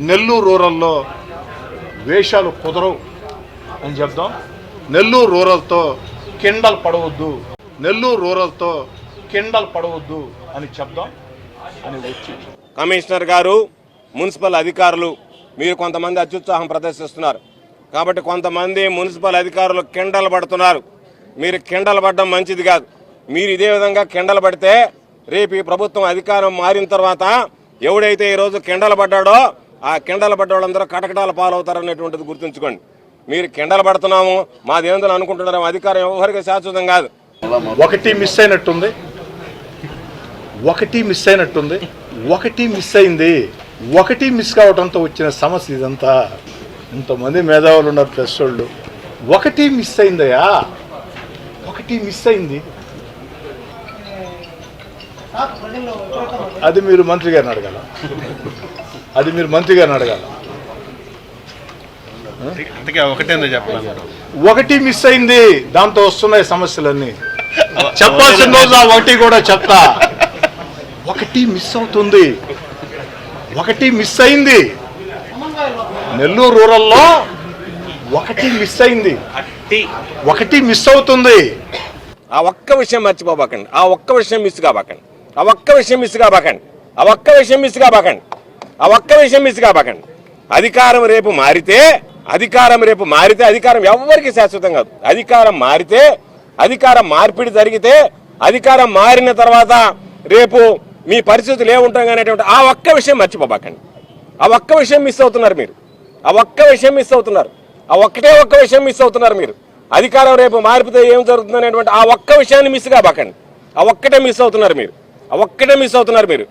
నెల్లూరు రూరల్లో వేషాలు కుదరవు అని చెప్దాం. నెల్లూరు రూరల్తో కిండలు పడవద్దు, నెల్లూరు రూరల్తో కిండలు పడవద్దు అని చెప్దాం అని వచ్చి కమిషనర్ గారు, మున్సిపల్ అధికారులు మీరు కొంతమంది అత్యుత్సాహం ప్రదర్శిస్తున్నారు కాబట్టి కొంతమంది మున్సిపల్ అధికారులు కిండలు పడుతున్నారు. మీరు కిండలు పడడం మంచిది కాదు. మీరు ఇదే విధంగా కిండలు పడితే రేపు ఈ ప్రభుత్వం అధికారం మారిన తర్వాత ఎవడైతే ఈరోజు కిండలు పడ్డాడో ఆ కిండలు పడ్డ వాళ్ళందరూ కటకటాల పాలవుతారనేటువంటిది గుర్తుంచుకోండి. మీరు కిండలు పడుతున్నాము మాదేందని అనుకుంటున్నాము, అధికారం ఎవరికి శాశ్వతం కాదు. ఒకటి మిస్ అయినట్టుంది, ఒకటి మిస్ అయింది. ఒకటి మిస్ కావడంతో వచ్చిన సమస్య ఇదంతా. ఇంతమంది మేధావులు ఉన్నారు, ప్రెస్ వాళ్ళు. ఒకటి మిస్ అయిందయ్యా, ఒకటి మిస్ అయింది. అది మీరు మంత్రి గారిని అడగాల, ఒకటి మిస్ అయింది, దాంతో వస్తున్నాయి సమస్యలన్నీ. చెప్పాల్సిన రోజు ఆ ఒకటి కూడా చెప్తా. ఒకటి మిస్ అవుతుంది, ఒకటి మిస్ అయింది. నెల్లూరు రూరల్లో ఒకటి మిస్ అయింది, ఒకటి మిస్ అవుతుంది. ఆ ఒక్క విషయం మర్చిపోబాకండి, ఆ ఒక్క విషయం మిస్ కాబాకండి. అధికారం రేపు మారితే అధికారం ఎవరికి శాశ్వతం కాదు. అధికారం మార్పిడి జరిగితే అధికారం మారిన తర్వాత రేపు మీ పరిస్థితులు ఏముంటాం అనేటువంటి ఆ ఒక్క విషయం మర్చిపోబాకండి. ఆ ఒక్క విషయం మిస్ అవుతున్నారు మీరు, ఆ ఒక్క విషయం మిస్ అవుతున్నారు, ఆ ఒక్కటే ఒక్క విషయం మిస్ అవుతున్నారు మీరు. అధికారం రేపు మారిపితే ఏం జరుగుతుంది అనేటువంటి ఆ ఒక్క విషయాన్ని మిస్ కాబాకండి. ఆ ఒక్కటే మిస్ అవుతున్నారు మీరు.